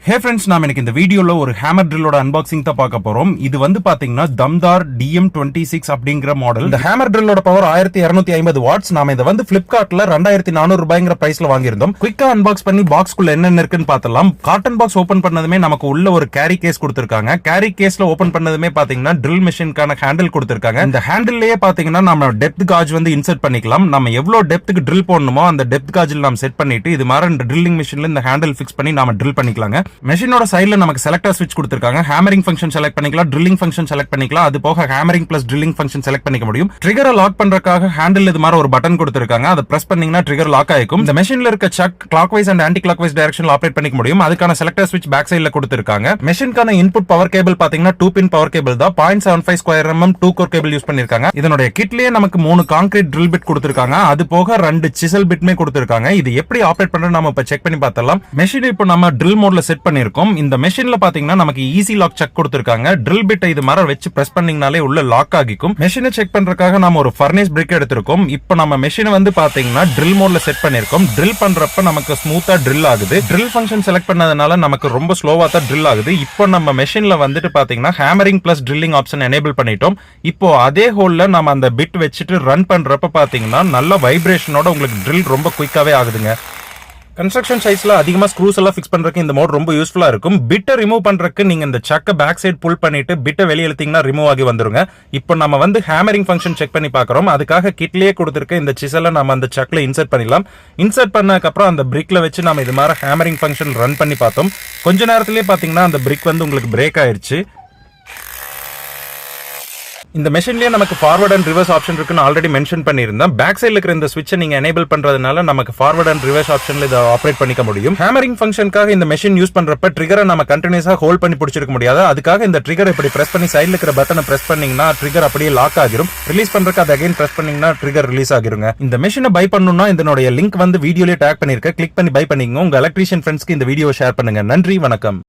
Hey friends, நாம இன்னைக்கு இந்த வீடியோல ஒரு ஹேமர் ட்ரில்லோட அன்பாக்சிங் தான் பார்க்க போறோம். இது வந்து பாத்தீங்கன்னா தம்தார் DM26 அப்படிங்கிற மாடல். இந்த ஹேமர் ட்ரில்லோட பவர் 1250 வாட்ஸ். நாம இதை வந்து Flipkartல 2400 ரூபாய்ங்கிற பிரைஸ்ல வாங்கியிருந்தோம். குயிக்கா அன்பாக்ஸ் பண்ணி பாக்ஸ்க்குள்ள என்னென்ன இருக்குன்னு பார்த்தலாம். காட்டன் பாக்ஸ் ஓபன் பண்ணதுமே நமக்கு உள்ள ஒரு கேரி கேஸ் கொடுத்திருக்காங்க. கேரி கேஸ்ல ஓபன் பண்ணதுமே பாத்தீங்கன்னா ட்ரில் மிஷினுக்கான ஹேண்டில் கொடுத்திருக்காங்க. இந்த ஹேண்டில்லயே பாத்தீங்கன்னா நம்ம டெப்த் காஜ் வந்து இன்சர்ட் பண்ணிக்கலாம். நம்ம எவ்வளவு டெப்த்துக்கு ட்ரில் போடணுமோ அந்த டெப்த் காஜில் நம்ம செட் பண்ணிட்டு இது மாதிரி இந்த ட்ரில்லிங் மிஷின்ல இந்த ஹேண்டில் ஃபிக்ஸ் பண்ணி நாம ட்ரில் பண்ணிக்கலாங்க. மெஷினோட சைடுல நமக்கு செலக்டர் ஸ்விட்ச் கொடுத்திருக்காங்க. ஹேமரிங் ஃபங்க்ஷன் செலக்ட் பண்ணிக்கலாம், ட்ரில்லிங் ஃபங்க்ஷன் செலக்ட் பண்ணிக்கலாம். அது போக hammering plus drilling function select பண்ணிக்க முடியும். ட்ரிகரை லாக் பண்றதுக்காக ஹேண்டில் இது மாதிரி ஒரு பட்டன் கொடுத்திருக்காங்க. அதை பிரஸ் பண்ணீங்கன்னா ட்ரிகர் லாக் ஆயிக்கும். இந்த மெஷின்ல இருக்க chuck clockwise and anti clockwise டைரக்ஷன்ல ஆபரேட் பண்ணிக்க முடியும். அதுக்கான செலக்டர் ஸ்விட்ச் பேக் சைடுல கொடுத்திருக்காங்க. மெஷினுக்கான இன்புட் பவர் கேபிள் பாத்தீங்கன்னா 2 பின் பவர் கேபிள் தான். 0.75 square mm 2 core cable use பண்ணிருக்காங்க. இதனுடைய கிட்லயே நமக்கு 3 கான்கிரீட் ட்ரில் பிட் கொடுத்திருக்காங்க. அது போக 2 சிசல் பிட்மே கொடுத்திருக்காங்க. இது எப்படி ஆபரேட் பண்றது நாம இப்ப செக் பண்ணி பார்த்தலாம். மெஷின் இப்போ நம்ம ட்ரில் மோட்ல செட் பண்ணிருக்கோம். இந்த மெஷின்ல பாத்தீங்கன்னா நமக்கு ஈஸி லாக் செக் கொடுத்திருக்காங்க. ட்ரில் பிட் இது மாதிரி வச்சு பிரஸ் பண்ணீங்கனாலே உள்ள லாக் ஆகிக்கும். மெஷினை செக் பண்றதுக்காக நாம ஒரு ஃபர்னேஸ் பிரிக் எடுத்திருக்கோம். இப்போ நம்ம மெஷினை வந்து பாத்தீங்கன்னா ட்ரில் மோட்ல செட் பண்ணிருக்கோம். ட்ரில் பண்றப்ப நமக்கு ஸ்மூத்தா ட்ரில் ஆகுது. ட்ரில் ஃபங்க்ஷன் செலக்ட் பண்ணதுனால நமக்கு ரொம்ப ஸ்லோவா தான் ட்ரில் ஆகுது. இப்போ நம்ம மெஷின்ல வந்துட்டு பாத்தீங்கன்னா hammering plus drilling option enable பண்ணிட்டோம். இப்போ அதே ஹோல்ல நம்ம அந்த பிட் வச்சுட்டு ரன் பண்றப்ப பாத்தீங்கன்னா நல்ல வைப்ரேஷனோட உங்களுக்கு ட்ரில் ரொம்ப குயிக்காவே ஆகுதுங்க. கன்ஸ்ட்ரக்ஷன் சைஸ்ல அதிகமா ஸ்க்ரூஸ் எல்லாம் ஃபிக்ஸ் பண்றதுக்கு இந்த மோட் ரொம்ப யூஸ்ஃபுல்லா இருக்கும். பிட்டை ரிமூவ் பண்றதுக்கு நீங்க இந்த சக்க பேக் சைடு புல் பண்ணிட்டு பிட்டை வெளியே இழுத்தீங்கன்னா ரிமூவ் ஆகி வந்துருங்க. இப்போ நம்ம வந்து ஹேமரிங் ஃபங்க்ஷன் செக் பண்ணி பார்க்கறோம். அதுக்காக கிட்லயே கொடுத்திருக்க இந்த சிசலை நம்ம அந்த சக்ல இன்சர்ட் பண்ணிடலாம். இன்சர்ட் பண்ணதுக்கு அப்புறம் அந்த பிரிக்ல வச்சு நம்ம இது மாதிரி ஹேமரிங் ஃபங்க்ஷன் ரன் பண்ணி பார்த்தோம். கொஞ்ச நேரத்திலேயே பாத்தீங்கன்னா அந்த பிரிக் வந்து உங்களுக்கு பிரேக் ஆயிருச்சு. இந்த மெஷின்லயே நமக்கு ஃபார்வர்ட் அண்ட் ரிவர்ஸ் ஆப்ஷன் இருக்குன்னு ஆல்ரெடி மென்ஷன் பண்ணியிருந்தேன். பேக் சைடுல இருக்கிற இந்த ஸ்விட்சை நீங்க எனேபிள் பண்றதுனால நமக்கு ஃபார்வர்ட் அண்ட் ரிவர்ஸ் ஆப்ஷன்ல இதை ஆபரேட் பண்ணிக்க முடியும். ஹேமரிங் ஃபங்க்ஷனுக்காக இந்த மெஷின் யூஸ் பண்றப்ப ட்ரிகரை நம்ம கண்டினியூஸா ஹோல்ட் பண்ணி பிடிச்சிருக்க முடியாது. அதுக்காக இந்த ட்ரிகர் இப்படி பிரஸ் பண்ணி சைடுல இருக்கிற பட்டனை பிரஸ் பண்ணீங்கன்னா ட்ரிகர் அப்படியே லாக் ஆகிரும். ரிலீஸ் பண்றதுக்கு அதை அகைன் பிரஸ் பண்ணீங்கன்னா ட்ரிகர் ரிலீஸ் ஆகிருங்க. இந்த மெஷினை பை பண்ணணும்னா இதனுடைய லிங்க் வந்து வீடியோலயே டேக் பண்ணிருக்கேன். கிளிக் பண்ணி பை பண்ணிக்கோங்க. உங்க எலக்ட்ரீஷியன் ஃப்ரெண்ட்ஸ்க்கு இந்த வீடியோ ஷேர் பண்ணுங்க. நன்றி, வணக்கம்.